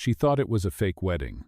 She thought it was a fake wedding.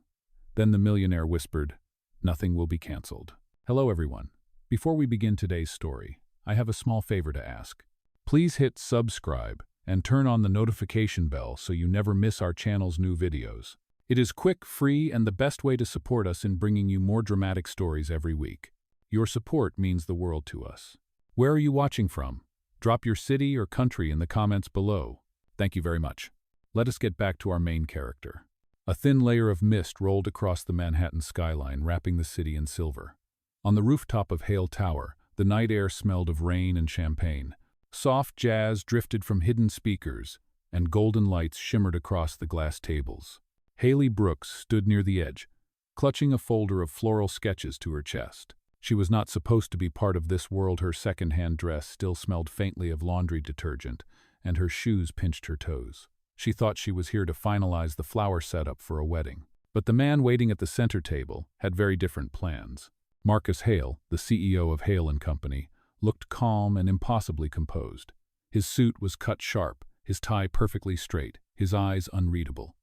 Then the millionaire whispered, "Nothing will be canceled." Hello everyone. Before we begin today's story, I have a small favor to ask. Please hit subscribe and turn on the notification bell so you never miss our channel's new videos. It is quick, free, and the best way to support us in bringing you more dramatic stories every week. Your support means the world to us. Where are you watching from? Drop your city or country in the comments below. Thank you very much. Let us get back to our main character. A thin layer of mist rolled across the Manhattan skyline, wrapping the city in silver. On the rooftop of Hale Tower, the night air smelled of rain and champagne. Soft jazz drifted from hidden speakers, and golden lights shimmered across the glass tables. Haley Brooks stood near the edge, clutching a folder of floral sketches to her chest. She was not supposed to be part of this world. Her second-hand dress still smelled faintly of laundry detergent, and her shoes pinched her toes. She thought she was here to finalize the flower setup for a wedding. But the man waiting at the center table had very different plans. Marcus Hale, the CEO of Hale & Company, looked calm and impossibly composed. His suit was cut sharp, his tie perfectly straight, his eyes unreadable.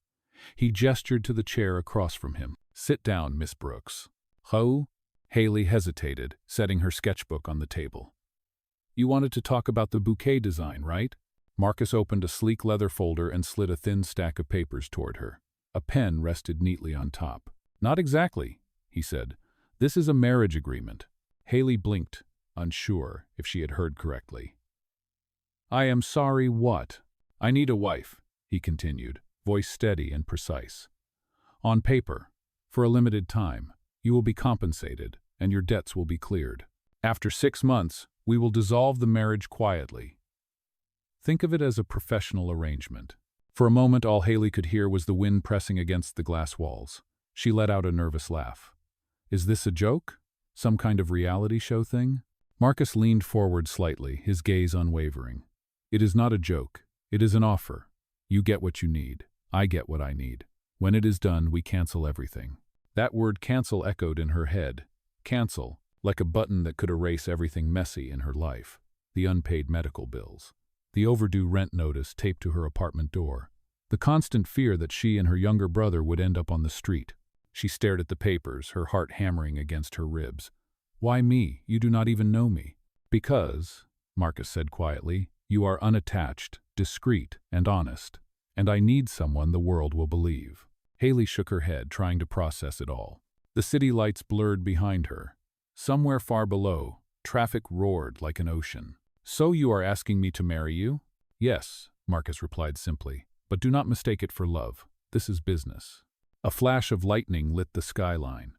He gestured to the chair across from him. "Sit down, Miss Brooks." "Ho?" Haley hesitated, setting her sketchbook on the table. "You wanted to talk about the bouquet design, right?" Marcus opened a sleek leather folder and slid a thin stack of papers toward her. A pen rested neatly on top. "Not exactly," he said. "This is a marriage agreement." Haley blinked, unsure if she had heard correctly. "I am sorry, what?" "I need a wife," he continued, voice steady and precise. "On paper, for a limited time, you will be compensated and your debts will be cleared. After 6 months, we will dissolve the marriage quietly. Think of it as a professional arrangement." For a moment, all Haley could hear was the wind pressing against the glass walls. She let out a nervous laugh. "Is this a joke? Some kind of reality show thing?" Marcus leaned forward slightly, his gaze unwavering. "It is not a joke. It is an offer. You get what you need. I get what I need. When it is done, we cancel everything." That word cancel echoed in her head. Cancel, like a button that could erase everything messy in her life. The unpaid medical bills. The overdue rent notice taped to her apartment door. The constant fear that she and her younger brother would end up on the street. She stared at the papers, her heart hammering against her ribs. "Why me? You do not even know me." "Because," Marcus said quietly, "you are unattached, discreet, and honest. And I need someone the world will believe." Haley shook her head, trying to process it all. The city lights blurred behind her. Somewhere far below, traffic roared like an ocean. "So you are asking me to marry you?" "Yes," Marcus replied simply, "but do not mistake it for love. This is business." A flash of lightning lit the skyline.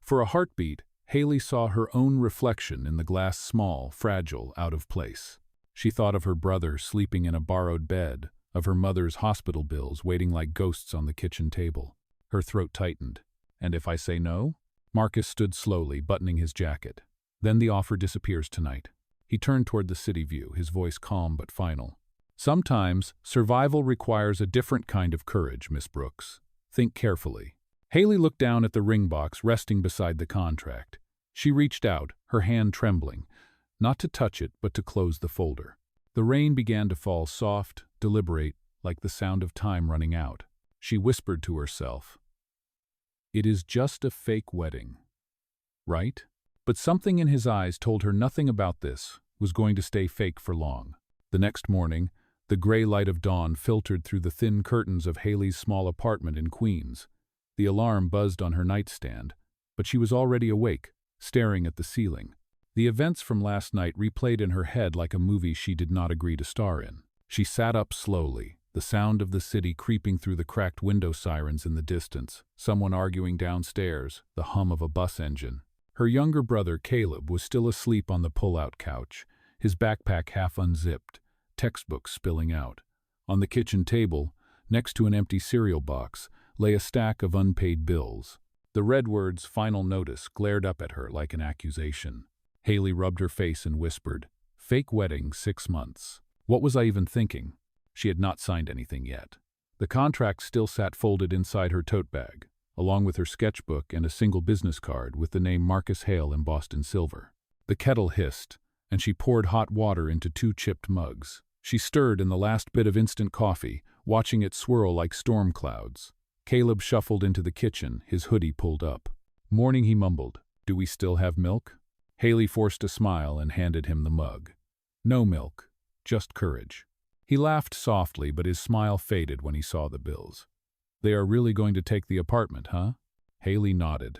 For a heartbeat, Haley saw her own reflection in the glass, small, fragile, out of place. She thought of her brother sleeping in a borrowed bed, of her mother's hospital bills waiting like ghosts on the kitchen table. Her throat tightened. "And if I say no?" Marcus stood slowly, buttoning his jacket. "Then the offer disappears tonight." He turned toward the city view, his voice calm but final. "Sometimes, survival requires a different kind of courage, Miss Brooks. Think carefully." Haley looked down at the ring box resting beside the contract. She reached out, her hand trembling, not to touch it, but to close the folder. The rain began to fall, soft, deliberate, like the sound of time running out. She whispered to herself, "It is just a fake wedding, right?" But something in his eyes told her nothing about this was going to stay fake for long. The next morning, the gray light of dawn filtered through the thin curtains of Haley's small apartment in Queens. The alarm buzzed on her nightstand, but she was already awake, staring at the ceiling. The events from last night replayed in her head like a movie she did not agree to star in. She sat up slowly, the sound of the city creeping through the cracked window sirens in the distance, someone arguing downstairs, the hum of a bus engine. Her younger brother, Caleb, was still asleep on the pull-out couch, his backpack half unzipped, textbooks spilling out. On the kitchen table, next to an empty cereal box, lay a stack of unpaid bills. The red words "Final Notice" glared up at her like an accusation. Haley rubbed her face and whispered, "Fake wedding, 6 months. What was I even thinking?" She had not signed anything yet. The contract still sat folded inside her tote bag, along with her sketchbook and a single business card with the name Marcus Hale embossed in silver. The kettle hissed, and she poured hot water into 2 chipped mugs. She stirred in the last bit of instant coffee, watching it swirl like storm clouds. Caleb shuffled into the kitchen, his hoodie pulled up. Morning, he mumbled. Do we still have milk? Haley forced a smile and handed him the mug. No milk, just courage. He laughed softly, but his smile faded when he saw the bills. They are really going to take the apartment, huh? Haley nodded.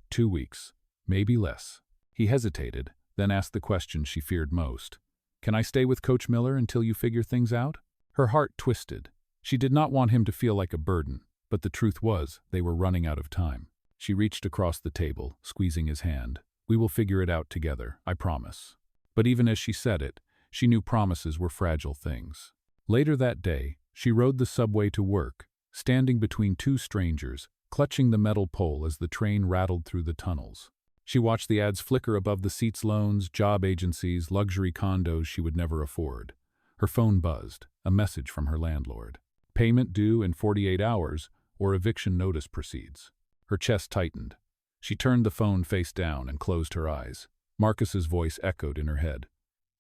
2 weeks, maybe less. He hesitated, then asked the question she feared most. Can I stay with Coach Miller until you figure things out? Her heart twisted. She did not want him to feel like a burden, but the truth was they were running out of time. She reached across the table, squeezing his hand. We will figure it out together, I promise. But even as she said it, she knew promises were fragile things. Later that day, she rode the subway to work, standing between two strangers, clutching the metal pole as the train rattled through the tunnels. She watched the ads flicker above the seats: loans, job agencies, luxury condos she would never afford. Her phone buzzed, a message from her landlord. Payment due in 48 hours, or eviction notice proceeds. Her chest tightened. She turned the phone face down and closed her eyes. Marcus's voice echoed in her head.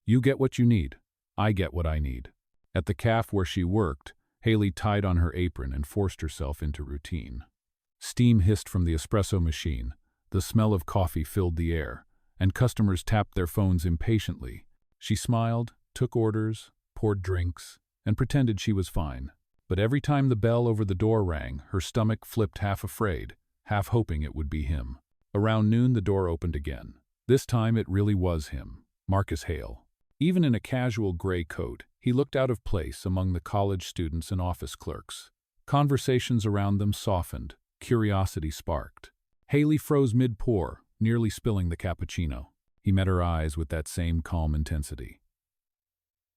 You get what you need. I get what I need. At the cafe where she worked, Haley tied on her apron and forced herself into routine. Steam hissed from the espresso machine. The smell of coffee filled the air, and customers tapped their phones impatiently. She smiled, took orders, poured drinks, and pretended she was fine. But every time the bell over the door rang, her stomach flipped, half afraid, half hoping it would be him. Around noon the door opened again. This time it really was him, Marcus Hale. Even in a casual gray coat, he looked out of place among the college students and office clerks. Conversations around them softened, curiosity sparked. Haley froze mid-pour, nearly spilling the cappuccino. He met her eyes with that same calm intensity.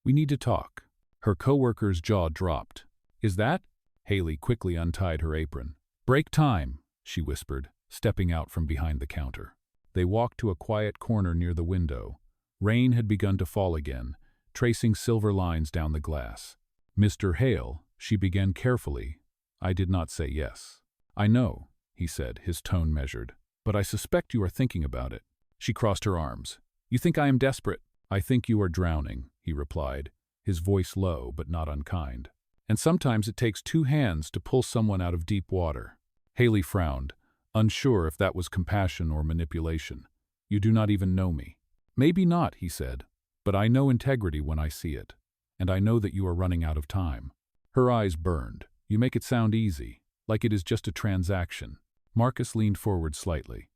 We need to talk. Her coworker's jaw dropped. Is that? Haley quickly untied her apron. Break time, she whispered, stepping out from behind the counter. They walked to a quiet corner near the window. Rain had begun to fall again, tracing silver lines down the glass. Mr. Hale, she began carefully. I did not say yes. I know, he said, his tone measured. But I suspect you are thinking about it. She crossed her arms. You think I am desperate? I think you are drowning, he replied, his voice low but not unkind. And sometimes it takes 2 hands to pull someone out of deep water. Haley frowned, unsure if that was compassion or manipulation. You do not even know me. Maybe not, he said, but I know integrity when I see it. And I know that you are running out of time. Her eyes burned. You make it sound easy, like it is just a transaction. Marcus leaned forward slightly.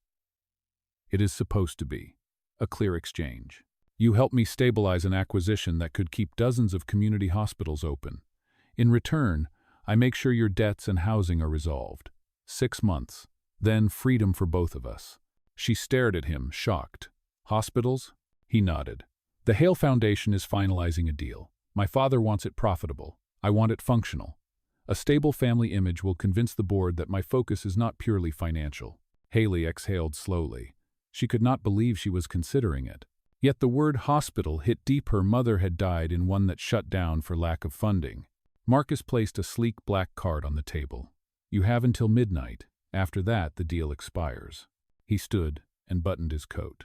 It is supposed to be. A clear exchange. You help me stabilize an acquisition that could keep dozens of community hospitals open. In return, I make sure your debts and housing are resolved. 6 months. Then freedom for both of us. She stared at him, shocked. Hospitals? He nodded. The Hale Foundation is finalizing a deal. My father wants it profitable. I want it functional. A stable family image will convince the board that my focus is not purely financial. Haley exhaled slowly. She could not believe she was considering it. Yet the word hospital hit deep. Her mother had died in one that shut down for lack of funding. Marcus placed a sleek black card on the table. You have until midnight. After that, the deal expires. He stood and buttoned his coat.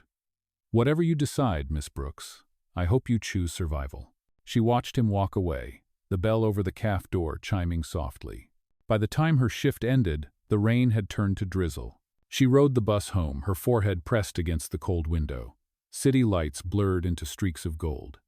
Whatever you decide, Miss Brooks, I hope you choose survival. She watched him walk away, the bell over the cafe door chiming softly. By the time her shift ended, the rain had turned to drizzle. She rode the bus home, her forehead pressed against the cold window. City lights blurred into streaks of gold.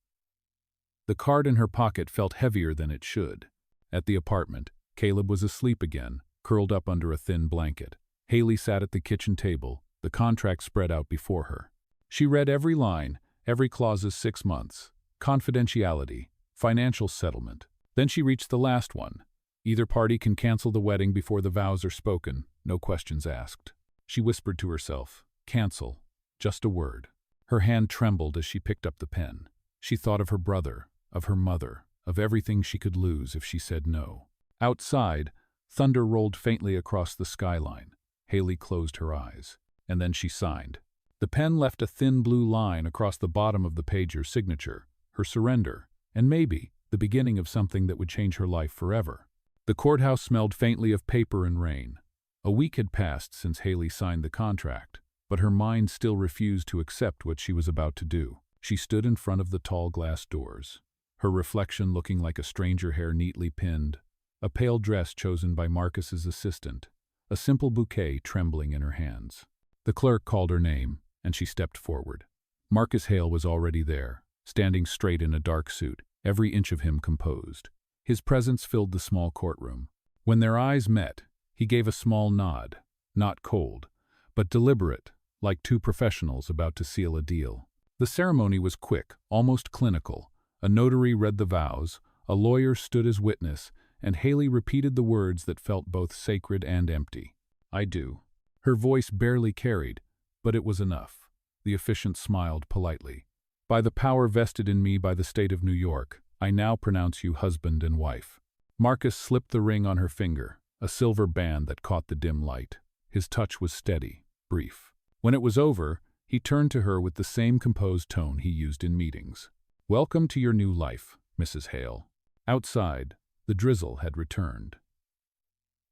The card in her pocket felt heavier than it should. At the apartment, Caleb was asleep again, curled up under a thin blanket. Haley sat at the kitchen table, the contract spread out before her. She read every line, every clause's 6 months. Confidentiality, financial settlement. Then she reached the last one. Either party can cancel the wedding before the vows are spoken, no questions asked. She whispered to herself, cancel, just a word. Her hand trembled as she picked up the pen. She thought of her brother, of her mother, of everything she could lose if she said no. Outside, thunder rolled faintly across the skyline. Haley closed her eyes, and then she signed. The pen left a thin blue line across the bottom of the page, her signature, her surrender, and maybe the beginning of something that would change her life forever. The courthouse smelled faintly of paper and rain. A week had passed since Haley signed the contract, but her mind still refused to accept what she was about to do. She stood in front of the tall glass doors, her reflection looking like a stranger, hair neatly pinned, a pale dress chosen by Marcus's assistant, a simple bouquet trembling in her hands. The clerk called her name, and she stepped forward. Marcus Hale was already there, standing straight in a dark suit, every inch of him composed. His presence filled the small courtroom. When their eyes met, he gave a small nod, not cold, but deliberate, like two professionals about to seal a deal. The ceremony was quick, almost clinical. A notary read the vows, a lawyer stood as witness, and Haley repeated the words that felt both sacred and empty. "I do." Her voice barely carried, but it was enough. The officiant smiled politely. "By the power vested in me by the state of New York, I now pronounce you husband and wife." Marcus slipped the ring on her finger, a silver band that caught the dim light. His touch was steady, brief. When it was over, he turned to her with the same composed tone he used in meetings. "Welcome to your new life, Mrs. Hale." Outside, the drizzle had returned.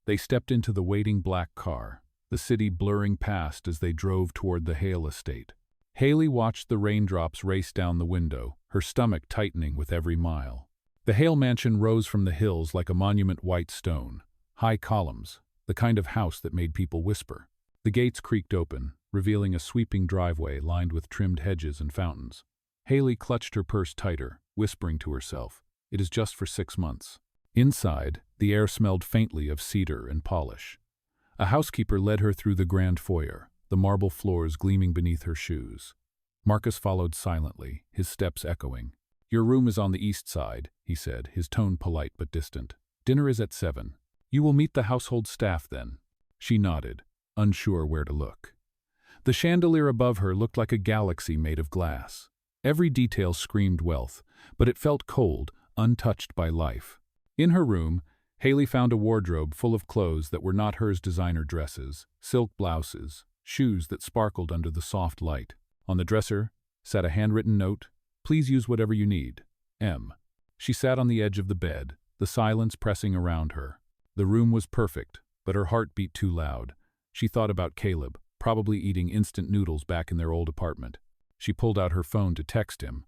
They stepped into the waiting black car, the city blurring past as they drove toward the Hale estate. Haley watched the raindrops race down the window, her stomach tightening with every mile. The Hale mansion rose from the hills like a monument white stone, high columns, the kind of house that made people whisper. The gates creaked open, revealing a sweeping driveway lined with trimmed hedges and fountains. Haley clutched her purse tighter, whispering to herself, "It is just for 6 months." Inside, the air smelled faintly of cedar and polish. A housekeeper led her through the grand foyer, the marble floors gleaming beneath her shoes. Marcus followed silently, his steps echoing. "Your room is on the east side," he said, his tone polite but distant. "Dinner is at 7. You will meet the household staff then." She nodded, unsure where to look. The chandelier above her looked like a galaxy made of glass. Every detail screamed wealth, but it felt cold, untouched by life. In her room, Haley found a wardrobe full of clothes that were not hers: designer dresses, silk blouses, shoes that sparkled under the soft light. On the dresser sat a handwritten note, "Please use whatever you need. M." She sat on the edge of the bed, the silence pressing around her. The room was perfect, but her heart beat too loud. She thought about Caleb, probably eating instant noodles back in their old apartment. She pulled out her phone to text him,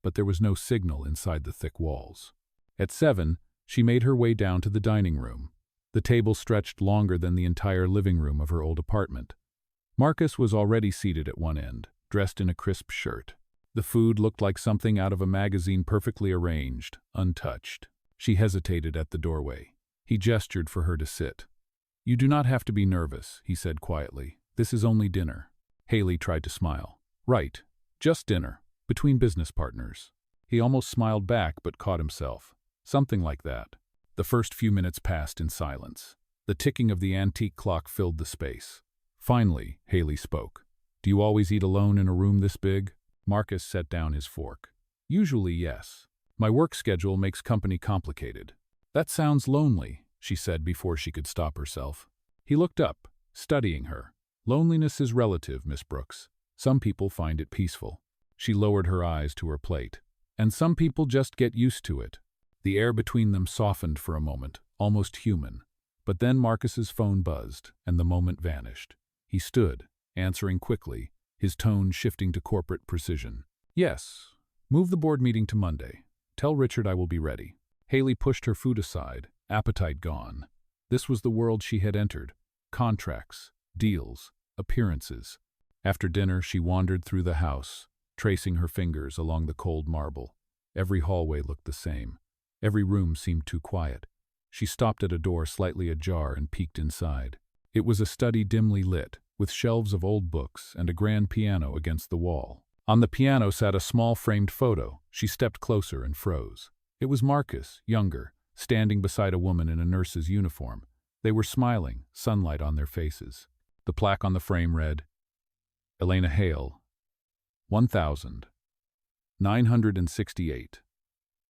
but there was no signal inside the thick walls. At 7, she made her way down to the dining room. The table stretched longer than the entire living room of her old apartment. Marcus was already seated at one end, dressed in a crisp shirt. The food looked like something out of a magazine, perfectly arranged, untouched. She hesitated at the doorway. He gestured for her to sit. "You do not have to be nervous," he said quietly. "This is only dinner." Haley tried to smile. "Right, just dinner, between business partners." He almost smiled back but caught himself. Something like that. The first few minutes passed in silence. The ticking of the antique clock filled the space. Finally, Haley spoke. "Do you always eat alone in a room this big?" Marcus set down his fork. "Usually, yes. My work schedule makes company complicated." "That sounds lonely," she said before she could stop herself. He looked up, studying her. "Loneliness is relative, Miss Brooks. Some people find it peaceful." She lowered her eyes to her plate. "And some people just get used to it." The air between them softened for a moment, almost human. But then Marcus's phone buzzed, and the moment vanished. He stood, answering quickly, his tone shifting to corporate precision. "Yes. Move the board meeting to Monday. Tell Richard I will be ready." Haley pushed her food aside, appetite gone. This was the world she had entered. Contracts, deals, appearances. After dinner, she wandered through the house, tracing her fingers along the cold marble. Every hallway looked the same. Every room seemed too quiet. She stopped at a door slightly ajar and peeked inside. It was a study dimly lit, with shelves of old books and a grand piano against the wall. On the piano sat a small framed photo. She stepped closer and froze. It was Marcus, younger, standing beside a woman in a nurse's uniform. They were smiling, sunlight on their faces. The plaque on the frame read, "Elena Hale, 1968,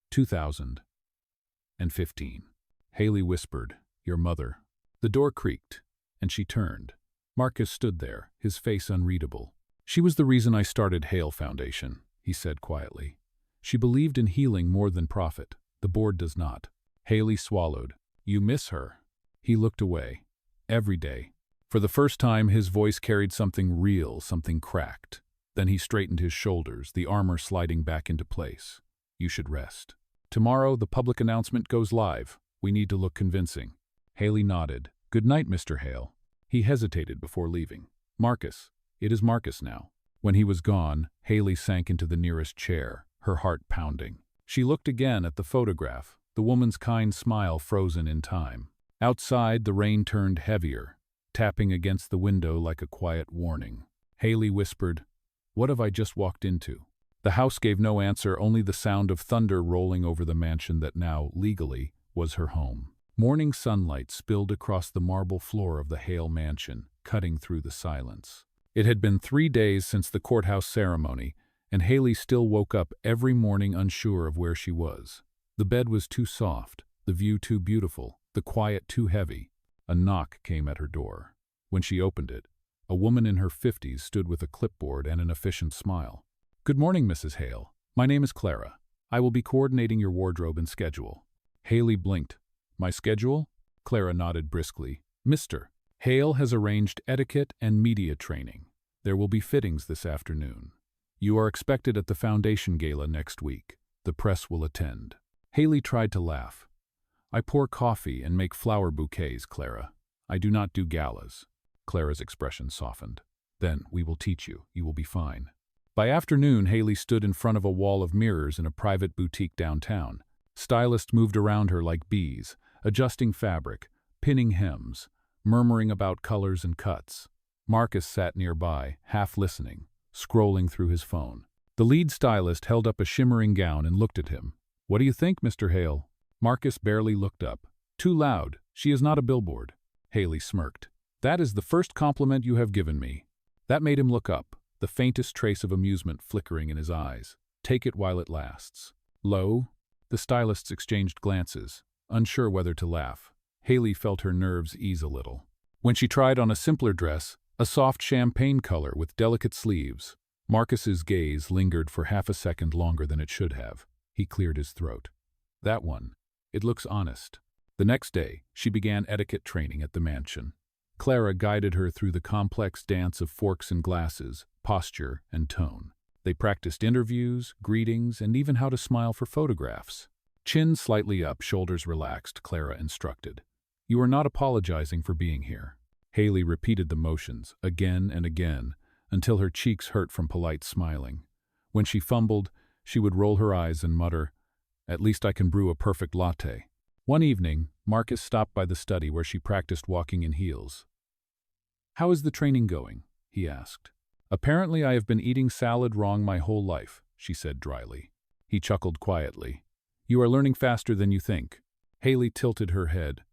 2015. Haley whispered, "Your mother." The door creaked, and she turned. Marcus stood there, his face unreadable. "She was the reason I started Hale Foundation," he said quietly. "She believed in healing more than profit. The board does not." Haley swallowed. "You miss her." He looked away. "Every day." For the first time, his voice carried something real, something cracked. Then he straightened his shoulders, the armor sliding back into place. "You should rest. Tomorrow, the public announcement goes live. We need to look convincing. Haley nodded. Good night, Mr. Hale. He hesitated before leaving. Marcus. It is Marcus now. When he was gone, Haley sank into the nearest chair, her heart pounding. She looked again at the photograph, the woman's kind smile frozen in time. Outside, the rain turned heavier, tapping against the window like a quiet warning. Haley whispered, "What have I just walked into?" The house gave no answer, only the sound of thunder rolling over the mansion that now, legally, was her home. Morning sunlight spilled across the marble floor of the Hale mansion, cutting through the silence. It had been 3 days since the courthouse ceremony, and Haley still woke up every morning unsure of where she was. The bed was too soft, the view too beautiful, the quiet too heavy. A knock came at her door. When she opened it, a woman in her 50s stood with a clipboard and an efficient smile. "Good morning, Mrs. Hale. My name is Clara. I will be coordinating your wardrobe and schedule." Haley blinked. "My schedule?" Clara nodded briskly. "Mr. Hale has arranged etiquette and media training. There will be fittings this afternoon. You are expected at the foundation gala next week. The press will attend." Haley tried to laugh. "I pour coffee and make flower bouquets, Clara. I do not do galas." Clara's expression softened. "Then we will teach you. You will be fine." By afternoon, Haley stood in front of a wall of mirrors in a private boutique downtown. Stylists moved around her like bees, adjusting fabric, pinning hems, murmuring about colors and cuts. Marcus sat nearby, half listening, scrolling through his phone. The lead stylist held up a shimmering gown and looked at him. "What do you think, Mr. Hale?" Marcus barely looked up. "Too loud. She is not a billboard." Haley smirked. "That is the first compliment you have given me." That made him look up, the faintest trace of amusement flickering in his eyes. "Take it while it lasts." "Low?" The stylists exchanged glances, unsure whether to laugh. Haley felt her nerves ease a little. When she tried on a simpler dress, a soft champagne color with delicate sleeves, Marcus's gaze lingered for half a second longer than it should have. He cleared his throat. "That one. It looks honest." The next day, she began etiquette training at the mansion. Clara guided her through the complex dance of forks and glasses, posture and tone. They practiced interviews, greetings, and even how to smile for photographs. Chin slightly up, shoulders relaxed, Clara instructed. "You are not apologizing for being here." Haley repeated the motions, again and again, until her cheeks hurt from polite smiling. When she fumbled, she would roll her eyes and mutter, "At least I can brew a perfect latte." One evening, Marcus stopped by the study where she practiced walking in heels. "How is the training going?" he asked. "Apparently I have been eating salad wrong my whole life," she said dryly. He chuckled quietly. "You are learning faster than you think." Haley tilted her head.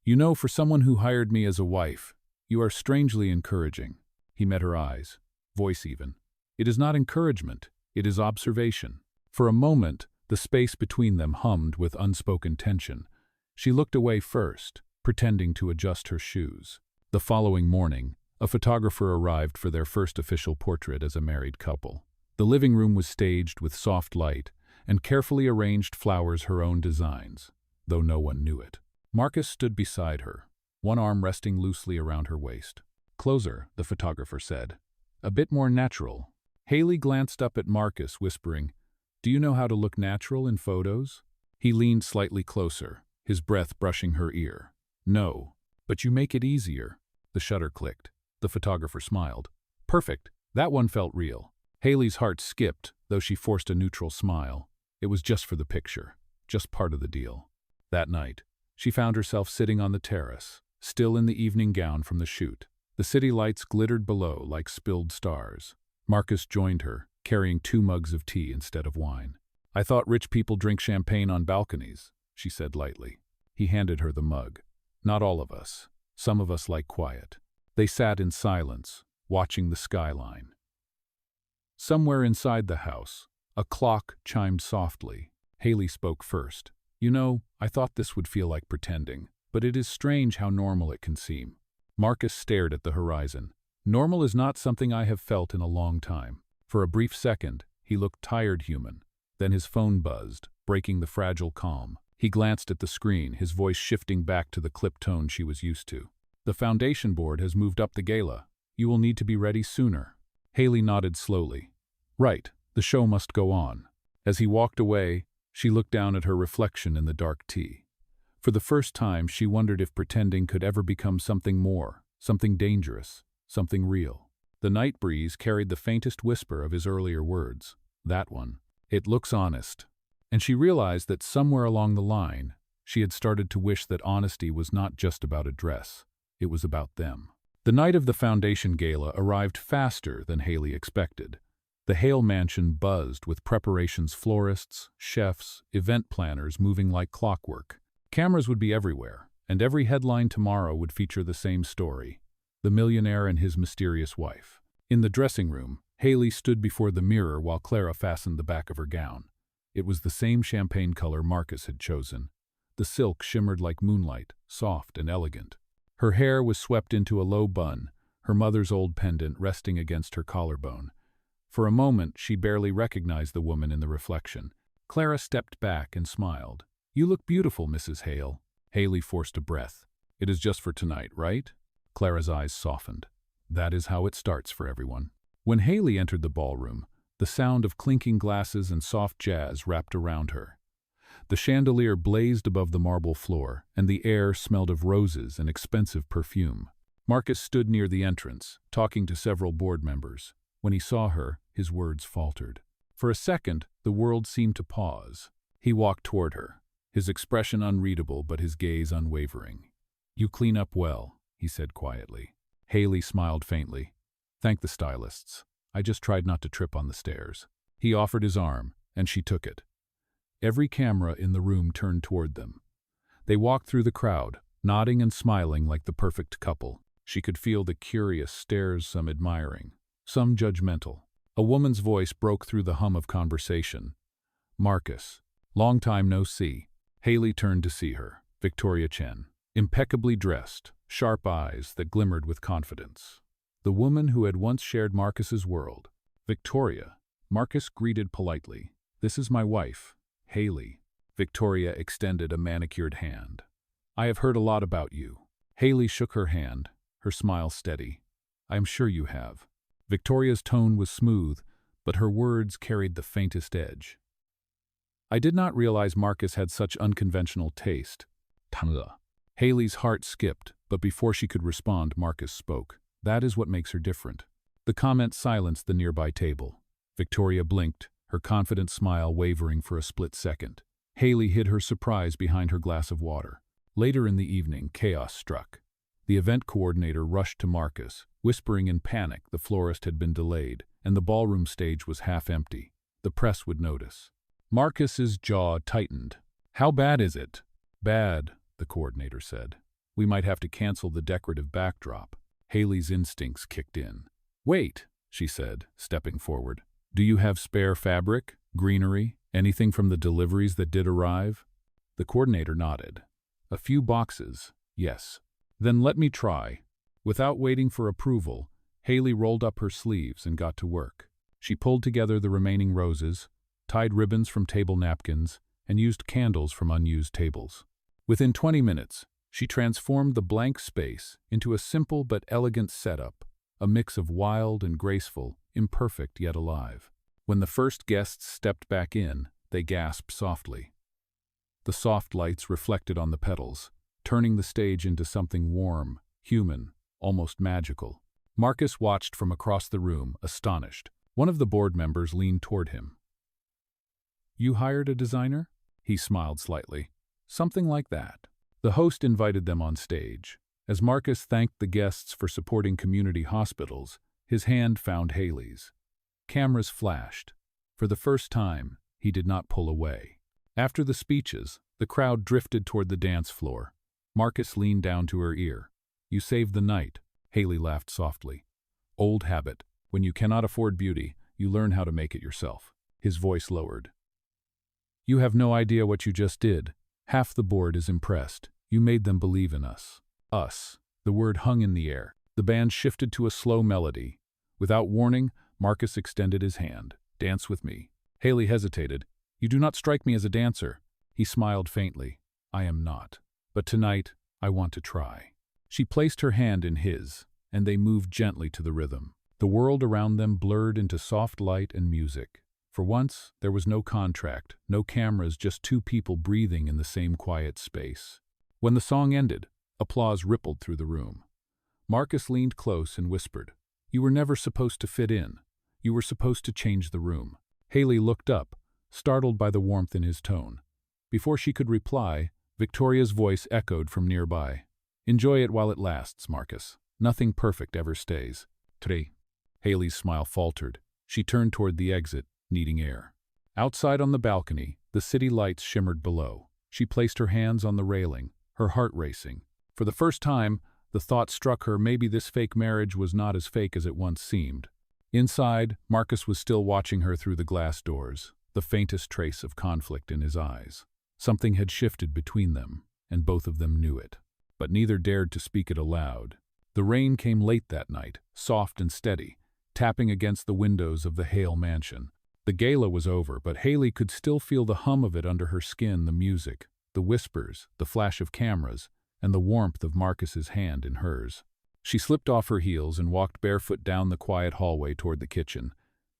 "You know, for someone who hired me as a wife, you are strangely encouraging." He met her eyes, voice even. "It is not encouragement, it is observation." For a moment, the space between them hummed with unspoken tension. She looked away first, pretending to adjust her shoes. The following morning, a photographer arrived for their first official portrait as a married couple. The living room was staged with soft light and carefully arranged flowers her own designs, though no one knew it. Marcus stood beside her, one arm resting loosely around her waist. "Closer," the photographer said. "A bit more natural." Haley glanced up at Marcus, whispering, "Do you know how to look natural in photos?" He leaned slightly closer, his breath brushing her ear. "No, but you make it easier." The shutter clicked. The photographer smiled. "Perfect. That one felt real." Haley's heart skipped, though she forced a neutral smile. It was just for the picture, just part of the deal. That night, she found herself sitting on the terrace, still in the evening gown from the shoot. The city lights glittered below like spilled stars. Marcus joined her, carrying 2 mugs of tea instead of wine. "I thought rich people drink champagne on balconies," she said lightly. He handed her the mug. "Not all of us. Some of us like quiet." They sat in silence, watching the skyline. Somewhere inside the house, a clock chimed softly. Haley spoke first. "You know, I thought this would feel like pretending, but it is strange how normal it can seem." Marcus stared at the horizon. "Normal is not something I have felt in a long time." For a brief second, he looked tired human. Then his phone buzzed, breaking the fragile calm. He glanced at the screen, his voice shifting back to the clipped tone she was used to. "The foundation board has moved up the gala. You will need to be ready sooner." Haley nodded slowly. "Right, the show must go on." As he walked away, she looked down at her reflection in the dark tea. For the first time, she wondered if pretending could ever become something more, something dangerous, something real. The night breeze carried the faintest whisper of his earlier words. That one. It looks honest. And she realized that somewhere along the line, she had started to wish that honesty was not just about a dress. It was about them. The night of the foundation gala arrived faster than Haley expected. The Hale mansion buzzed with preparations, florists, chefs, event planners moving like clockwork. Cameras would be everywhere, and every headline tomorrow would feature the same story: the millionaire and his mysterious wife. In the dressing room, Haley stood before the mirror while Clara fastened the back of her gown. It was the same champagne color Marcus had chosen. The silk shimmered like moonlight, soft and elegant. Her hair was swept into a low bun, her mother's old pendant resting against her collarbone. For a moment, she barely recognized the woman in the reflection. Clara stepped back and smiled. "You look beautiful, Mrs. Hale." Haley forced a breath. "It is just for tonight, right?" Clara's eyes softened. "That is how it starts for everyone." When Haley entered the ballroom, the sound of clinking glasses and soft jazz wrapped around her. The chandelier blazed above the marble floor, and the air smelled of roses and expensive perfume. Marcus stood near the entrance, talking to several board members. When he saw her, his words faltered. For a second, the world seemed to pause. He walked toward her, his expression unreadable but his gaze unwavering. "You clean up well," he said quietly. Haley smiled faintly. "Thank the stylists. I just tried not to trip on the stairs." He offered his arm, and she took it. Every camera in the room turned toward them. They walked through the crowd, nodding and smiling like the perfect couple. She could feel the curious stares, some admiring, some judgmental. A woman's voice broke through the hum of conversation. "Marcus, long time no see." Haley turned to see her, Victoria Chen, impeccably dressed, sharp eyes that glimmered with confidence. The woman who had once shared Marcus's world. "Victoria," Marcus greeted politely. "This is my wife, Haley." Victoria extended a manicured hand. "I have heard a lot about you." Haley shook her hand, her smile steady. "I am sure you have." Victoria's tone was smooth, but her words carried the faintest edge. "I did not realize Marcus had such unconventional taste." Tamla. Haley's heart skipped, but before she could respond, Marcus spoke. "That is what makes her different." The comment silenced the nearby table. Victoria blinked, her confident smile wavering for a split second. Haley hid her surprise behind her glass of water. Later in the evening, chaos struck. The event coordinator rushed to Marcus, whispering in panic the florist had been delayed, and the ballroom stage was half empty. The press would notice. Marcus's jaw tightened. "How bad is it?" "Bad," the coordinator said. "We might have to cancel the decorative backdrop." Haley's instincts kicked in. "Wait," she said, stepping forward. "Do you have spare fabric, greenery, anything from the deliveries that did arrive?" The coordinator nodded. "A few boxes, yes." "Then let me try." Without waiting for approval, Haley rolled up her sleeves and got to work. She pulled together the remaining roses, tied ribbons from table napkins, and used candles from unused tables. Within 20 minutes, she transformed the blank space into a simple but elegant setup, a mix of wild and graceful, imperfect yet alive. When the first guests stepped back in, they gasped softly. The soft lights reflected on the petals, turning the stage into something warm, human, almost magical. Marcus watched from across the room, astonished. One of the board members leaned toward him. "You hired a designer?" He smiled slightly. "Something like that." The host invited them on stage. As Marcus thanked the guests for supporting community hospitals, his hand found Haley's. Cameras flashed. For the first time, he did not pull away. After the speeches, the crowd drifted toward the dance floor. Marcus leaned down to her ear. "You saved the night." Haley laughed softly. "Old habit. When you cannot afford beauty, you learn how to make it yourself." His voice lowered. "You have no idea what you just did. Half the board is impressed. You made them believe in us." Us. The word hung in the air. The band shifted to a slow melody. Without warning, Marcus extended his hand. "Dance with me." Haley hesitated. "You do not strike me as a dancer." He smiled faintly. "I am not. But tonight, I want to try." She placed her hand in his, and they moved gently to the rhythm. The world around them blurred into soft light and music. For once, there was no contract, no cameras, just two people breathing in the same quiet space. When the song ended, applause rippled through the room. Marcus leaned close and whispered, "You were never supposed to fit in. You were supposed to change the room." Haley looked up, startled by the warmth in his tone. Before she could reply, Victoria's voice echoed from nearby. "Enjoy it while it lasts, Marcus. Nothing perfect ever stays." Today, Haley's smile faltered. She turned toward the exit, needing air. Outside on the balcony, the city lights shimmered below. She placed her hands on the railing, her heart racing. For the first time, the thought struck her maybe this fake marriage was not as fake as it once seemed. Inside, Marcus was still watching her through the glass doors, the faintest trace of conflict in his eyes. Something had shifted between them, and both of them knew it. But neither dared to speak it aloud. The rain came late that night, soft and steady, tapping against the windows of the Hale mansion. The gala was over, but Haley could still feel the hum of it under her skin, the music, the whispers, the flash of cameras, and the warmth of Marcus's hand in hers. She slipped off her heels and walked barefoot down the quiet hallway toward the kitchen.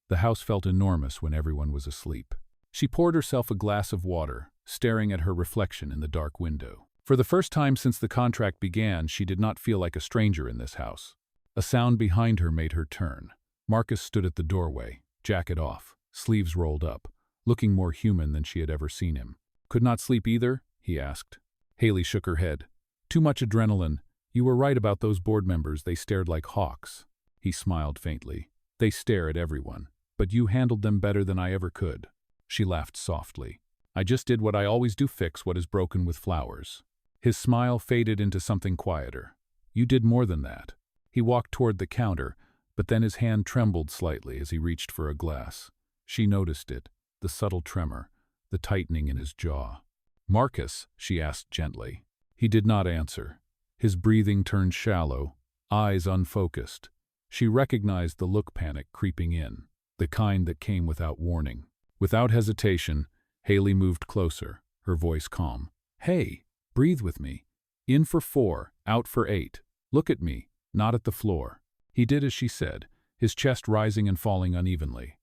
The house felt enormous when everyone was asleep. She poured herself a glass of water, staring at her reflection in the dark window. For the first time since the contract began, she did not feel like a stranger in this house. A sound behind her made her turn. Marcus stood at the doorway, jacket off, sleeves rolled up, looking more human than she had ever seen him. "Could not sleep either?" he asked. Haley shook her head. "Too much adrenaline. You were right about those board members. They stared like hawks." He smiled faintly. "They stare at everyone. But you handled them better than I ever could." She laughed softly. "I just did what I always do, fix what is broken with flowers." His smile faded into something quieter. "You did more than that." He walked toward the counter, but then his hand trembled slightly as he reached for a glass. She noticed it, the subtle tremor, the tightening in his jaw. "Marcus?" she asked gently. He did not answer. His breathing turned shallow, eyes unfocused. She recognized the look panic creeping in, the kind that came without warning. Without hesitation, Haley moved closer, her voice calm. "Hey, breathe with me. In for 4, out for 8. Look at me, not at the floor." He did as she said, his chest rising and falling unevenly.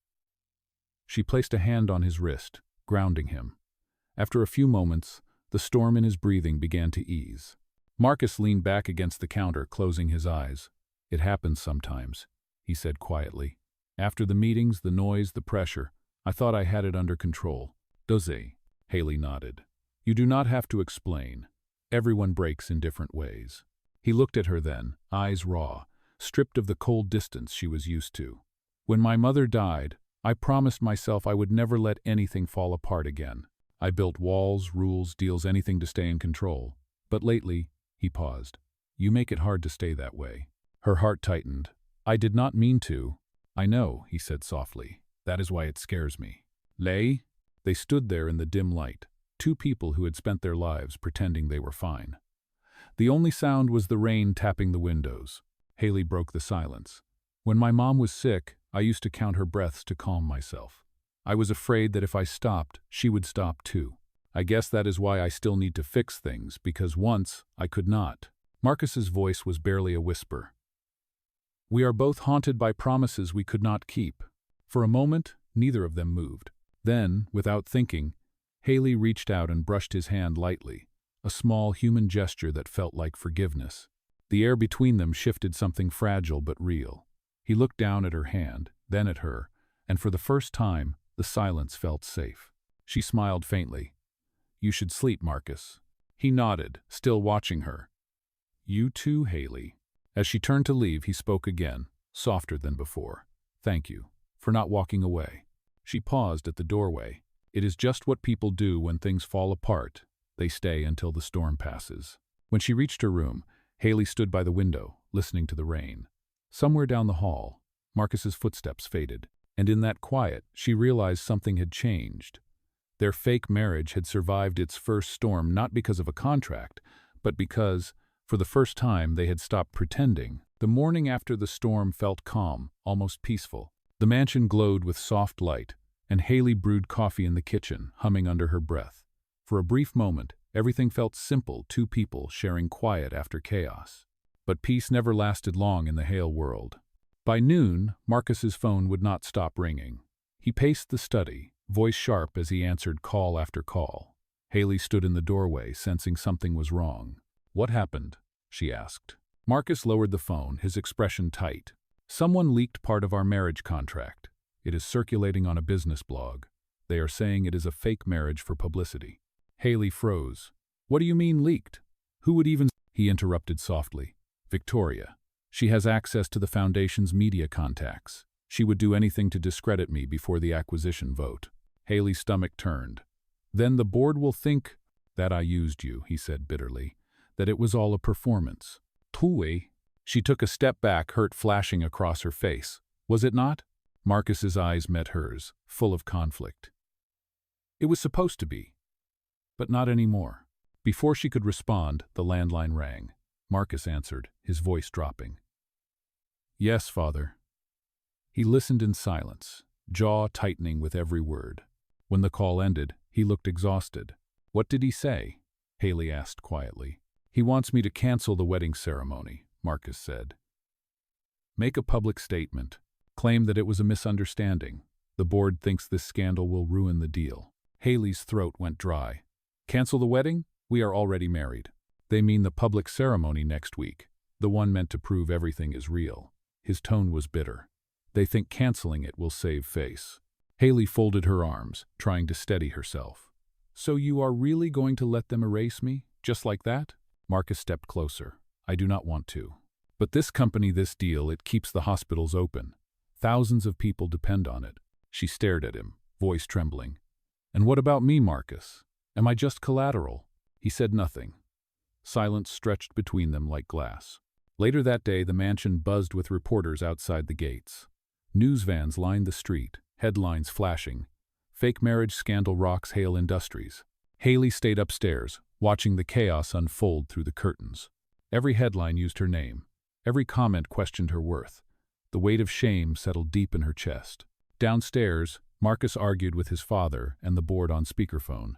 She placed a hand on his wrist, grounding him. After a few moments, the storm in his breathing began to ease. Marcus leaned back against the counter, closing his eyes. "It happens sometimes," he said quietly. "After the meetings, the noise, the pressure, I thought I had it under control." "Does?" Haley nodded. "You do not have to explain. Everyone breaks in different ways." He looked at her then, eyes raw, stripped of the cold distance she was used to. "When my mother died, I promised myself I would never let anything fall apart again. I built walls, rules, deals, anything to stay in control. But lately," he paused, "you make it hard to stay that way." Her heart tightened. "I did not mean to." "I know," he said softly. "That is why it scares me." "Lay?" They stood there in the dim light, two people who had spent their lives pretending they were fine. The only sound was the rain tapping the windows. Haley broke the silence. "When my mom was sick, I used to count her breaths to calm myself. I was afraid that if I stopped, she would stop too. I guess that is why I still need to fix things, because once I could not." Marcus's voice was barely a whisper. "We are both haunted by promises we could not keep." For a moment, neither of them moved. Then, without thinking, Haley reached out and brushed his hand lightly, a small human gesture that felt like forgiveness. The air between them shifted, something fragile but real. He looked down at her hand, then at her, and for the first time, the silence felt safe. She smiled faintly. "You should sleep, Marcus." He nodded, still watching her. "You too, Haley." As she turned to leave, he spoke again, softer than before. "Thank you for not walking away." She paused at the doorway. It is just what people do when things fall apart. They stay until the storm passes. When she reached her room, Haley stood by the window, listening to the rain. Somewhere down the hall, Marcus's footsteps faded, and in that quiet, she realized something had changed. Their fake marriage had survived its first storm not because of a contract, but because, for the first time, they had stopped pretending. The morning after the storm felt calm, almost peaceful. The mansion glowed with soft light, and Haley brewed coffee in the kitchen, humming under her breath. For a brief moment, everything felt simple, two people sharing quiet after chaos. But peace never lasted long in the Hale world. By noon, Marcus's phone would not stop ringing. He paced the study, voice sharp as he answered call after call. Haley stood in the doorway, sensing something was wrong. "What happened?" she asked. Marcus lowered the phone, his expression tight. "Someone leaked part of our marriage contract. It is circulating on a business blog. They are saying it is a fake marriage for publicity." Haley froze. "What do you mean leaked? Who would even—" He interrupted softly. "Victoria. She has access to the Foundation's media contacts. She would do anything to discredit me before the acquisition vote." Haley's stomach turned. "Then the board will think that I used you," he said bitterly, "that it was all a performance." "Tui." She took a step back, hurt flashing across her face. "Was it not?" Marcus's eyes met hers, full of conflict. "It was supposed to be, but not anymore." Before she could respond, the landline rang. Marcus answered, his voice dropping. "Yes, Father." He listened in silence, jaw tightening with every word. When the call ended, he looked exhausted. "What did he say?" Haley asked quietly. "He wants me to cancel the wedding ceremony," Marcus said. "Make a public statement. Claim that it was a misunderstanding. The board thinks this scandal will ruin the deal." Haley's throat went dry. "Cancel the wedding? We are already married." "They mean the public ceremony next week, the one meant to prove everything is real." His tone was bitter. "They think canceling it will save face." Haley folded her arms, trying to steady herself. "So you are really going to let them erase me, just like that?" Marcus stepped closer. "I do not want to. But this company, this deal, it keeps the hospitals open. Thousands of people depend on it." She stared at him, voice trembling. "And what about me, Marcus? Am I just collateral?" He said nothing. Silence stretched between them like glass. Later that day, the mansion buzzed with reporters outside the gates. News vans lined the street, headlines flashing. "Fake marriage scandal rocks Hale Industries." Haley stayed upstairs, watching the chaos unfold through the curtains. Every headline used her name. Every comment questioned her worth. The weight of shame settled deep in her chest. Downstairs, Marcus argued with his father and the board on speakerphone.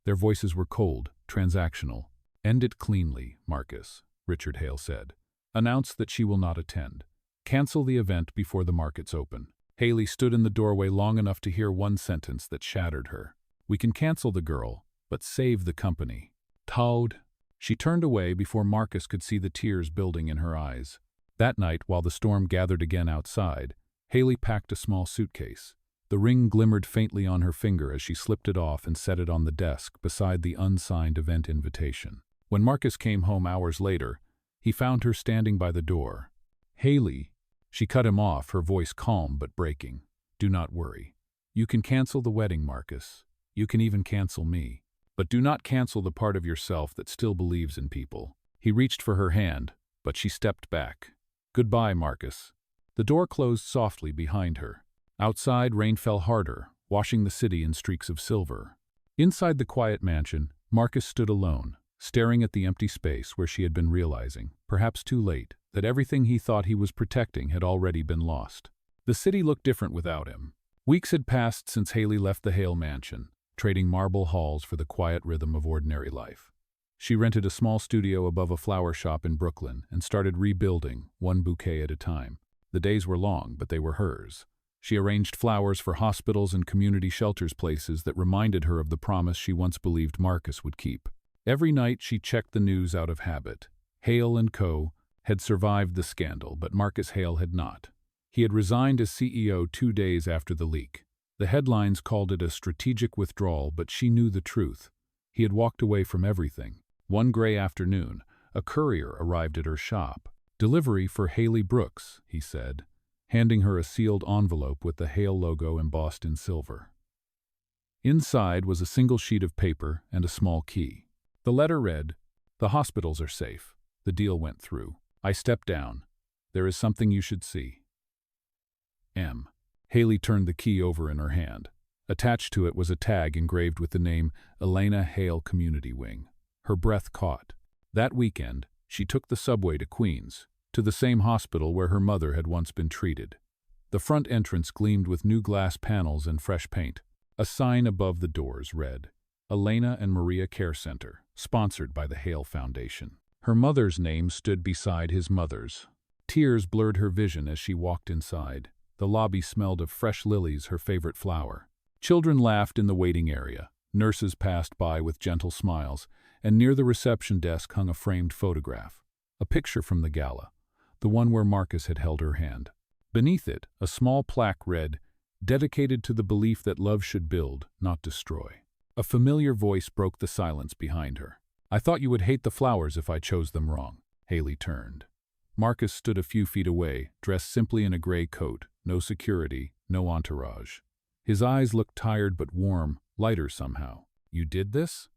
Their voices were cold, transactional. "End it cleanly, Marcus," Richard Hale said. "Announce that she will not attend. Cancel the event before the markets open." Haley stood in the doorway long enough to hear one sentence that shattered her. "We can cancel the girl, but save the company." "Toad." She turned away before Marcus could see the tears building in her eyes. That night, while the storm gathered again outside, Haley packed a small suitcase. The ring glimmered faintly on her finger as she slipped it off and set it on the desk beside the unsigned event invitation. When Marcus came home hours later, he found her standing by the door. "Haley." She cut him off, her voice calm but breaking. "Do not worry. You can cancel the wedding, Marcus. You can even cancel me. But do not cancel the part of yourself that still believes in people." He reached for her hand, but she stepped back. "Goodbye, Marcus." The door closed softly behind her. Outside, rain fell harder, washing the city in streaks of silver. Inside the quiet mansion, Marcus stood alone, staring at the empty space where she had been realizing, perhaps too late, that everything he thought he was protecting had already been lost. The city looked different without him. Weeks had passed since Haley left the Hale mansion, trading marble halls for the quiet rhythm of ordinary life. She rented a small studio above a flower shop in Brooklyn and started rebuilding, one bouquet at a time. The days were long, but they were hers. She arranged flowers for hospitals and community shelters, places that reminded her of the promise she once believed Marcus would keep. Every night she checked the news out of habit. Hale and Co. had survived the scandal, but Marcus Hale had not. He had resigned as CEO 2 days after the leak. The headlines called it a strategic withdrawal, but she knew the truth. He had walked away from everything. One gray afternoon, a courier arrived at her shop. "Delivery for Haley Brooks," he said, handing her a sealed envelope with the Hale logo embossed in silver. Inside was a single sheet of paper and a small key. The letter read, "The hospitals are safe. The deal went through. I stepped down. There is something you should see. M." Haley turned the key over in her hand. Attached to it was a tag engraved with the name Elena Hale Community Wing. Her breath caught. That weekend, she took the subway to Queens, to the same hospital where her mother had once been treated. The front entrance gleamed with new glass panels and fresh paint. A sign above the doors read, "Elena and Maria Care Center, sponsored by the Hale Foundation." Her mother's name stood beside his mother's. Tears blurred her vision as she walked inside. The lobby smelled of fresh lilies, her favorite flower. Children laughed in the waiting area. Nurses passed by with gentle smiles, and near the reception desk hung a framed photograph. A picture from the gala, the one where Marcus had held her hand. Beneath it, a small plaque read, "Dedicated to the belief that love should build, not destroy." A familiar voice broke the silence behind her. "I thought you would hate the flowers if I chose them wrong." Haley turned. Marcus stood a few feet away, dressed simply in a gray coat, no security, no entourage. His eyes looked tired but warm, lighter somehow. "You did this?"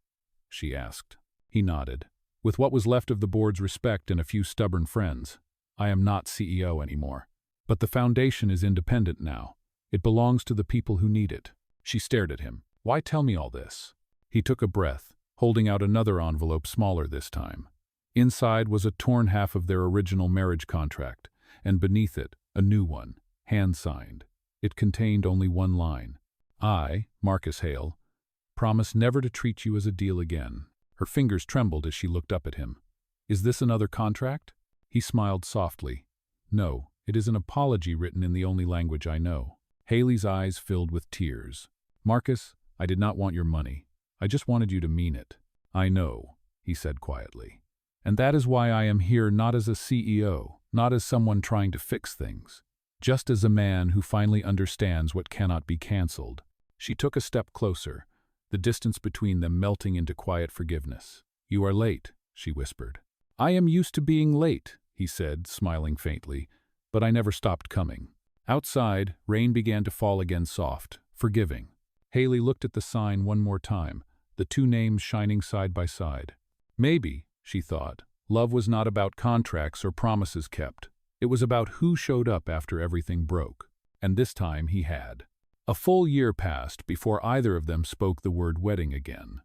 she asked. He nodded. "With what was left of the board's respect and a few stubborn friends. I am not CEO anymore. But the foundation is independent now. It belongs to the people who need it." She stared at him. "Why tell me all this?" He took a breath, holding out another envelope smaller this time. Inside was a torn half of their original marriage contract, and beneath it, a new one, hand-signed. It contained only one line. "I, Marcus Hale, promise never to treat you as a deal again." Her fingers trembled as she looked up at him. "Is this another contract?" He smiled softly. "No, it is an apology written in the only language I know." Haley's eyes filled with tears. "Marcus, I did not want your money. I just wanted you to mean it." "I know," he said quietly. "And that is why I am here, not as a CEO, not as someone trying to fix things, just as a man who finally understands what cannot be canceled." She took a step closer, the distance between them melting into quiet forgiveness. "You are late," she whispered. "I am used to being late," he said, smiling faintly, "but I never stopped coming." Outside, rain began to fall again, soft, forgiving. Haley looked at the sign one more time, the two names shining side by side. Maybe, she thought, love was not about contracts or promises kept. It was about who showed up after everything broke. And this time he had. A full year passed before either of them spoke the word wedding again.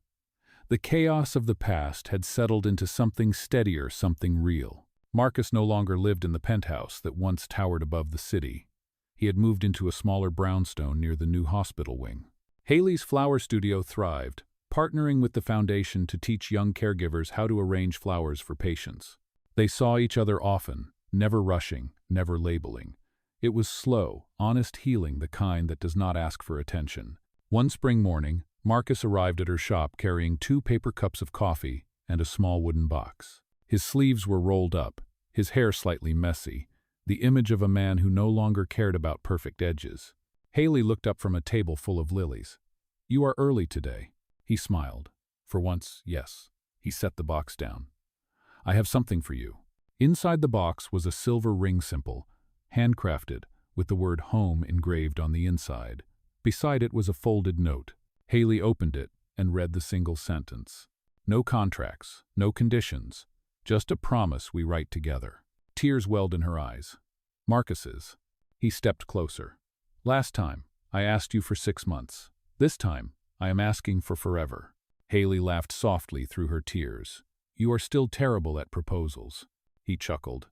The chaos of the past had settled into something steadier, something real. Marcus no longer lived in the penthouse that once towered above the city. He had moved into a smaller brownstone near the new hospital wing. Haley's flower studio thrived, partnering with the foundation to teach young caregivers how to arrange flowers for patients. They saw each other often, never rushing, never labeling. It was slow, honest healing, the kind that does not ask for attention. One spring morning, Marcus arrived at her shop carrying 2 paper cups of coffee and a small wooden box. His sleeves were rolled up, his hair slightly messy, the image of a man who no longer cared about perfect edges. Haley looked up from a table full of lilies. "You are early today." He smiled. "For once, yes." He set the box down. "I have something for you." Inside the box was a silver ring symbol, handcrafted, with the word home engraved on the inside. Beside it was a folded note. Haley opened it and read the single sentence. "No contracts, no conditions, just a promise we write together." Tears welled in her eyes. "Marcus's." He stepped closer. "Last time, I asked you for 6 months. This time, I am asking for forever." Haley laughed softly through her tears. "You are still terrible at proposals." He chuckled.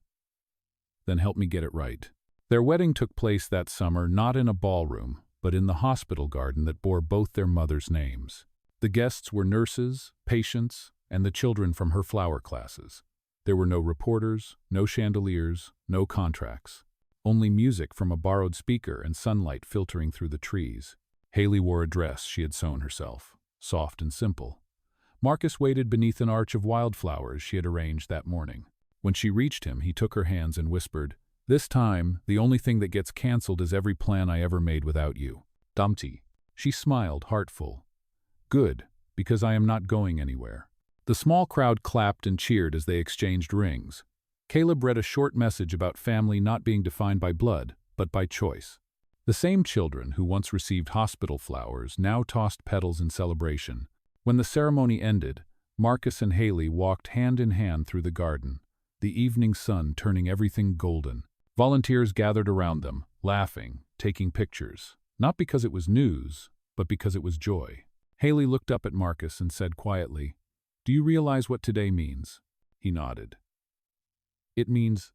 "Then help me get it right." Their wedding took place that summer not in a ballroom, but in the hospital garden that bore both their mothers' names. The guests were nurses, patients, and the children from her flower classes. There were no reporters, no chandeliers, no contracts. Only music from a borrowed speaker and sunlight filtering through the trees. Haley wore a dress she had sewn herself, soft and simple. Marcus waited beneath an arch of wildflowers she had arranged that morning. When she reached him, he took her hands and whispered, "This time, the only thing that gets canceled is every plan I ever made without you. Dumpty." She smiled, heartful. "Good, because I am not going anywhere." The small crowd clapped and cheered as they exchanged rings. Caleb read a short message about family not being defined by blood, but by choice. The same children who once received hospital flowers now tossed petals in celebration. When the ceremony ended, Marcus and Haley walked hand in hand through the garden, the evening sun turning everything golden. Volunteers gathered around them, laughing, taking pictures, not because it was news, but because it was joy. Haley looked up at Marcus and said quietly, "Do you realize what today means?" He nodded. "It means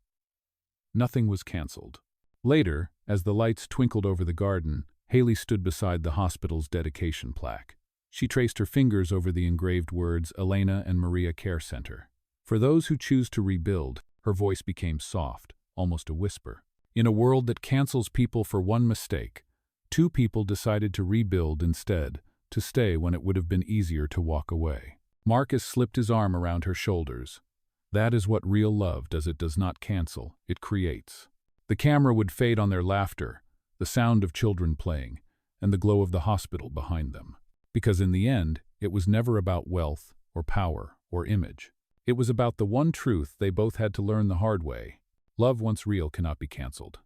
nothing was canceled." Later, as the lights twinkled over the garden, Haley stood beside the hospital's dedication plaque. She traced her fingers over the engraved words Elena and Maria Care Center. For those who choose to rebuild, her voice became soft, almost a whisper. In a world that cancels people for one mistake, 2 people decided to rebuild instead, to stay when it would have been easier to walk away. Marcus slipped his arm around her shoulders. That is what real love does. It does not cancel, it creates. The camera would fade on their laughter, the sound of children playing, and the glow of the hospital behind them. Because in the end, it was never about wealth or power or image. It was about the one truth they both had to learn the hard way. Love once real cannot be canceled.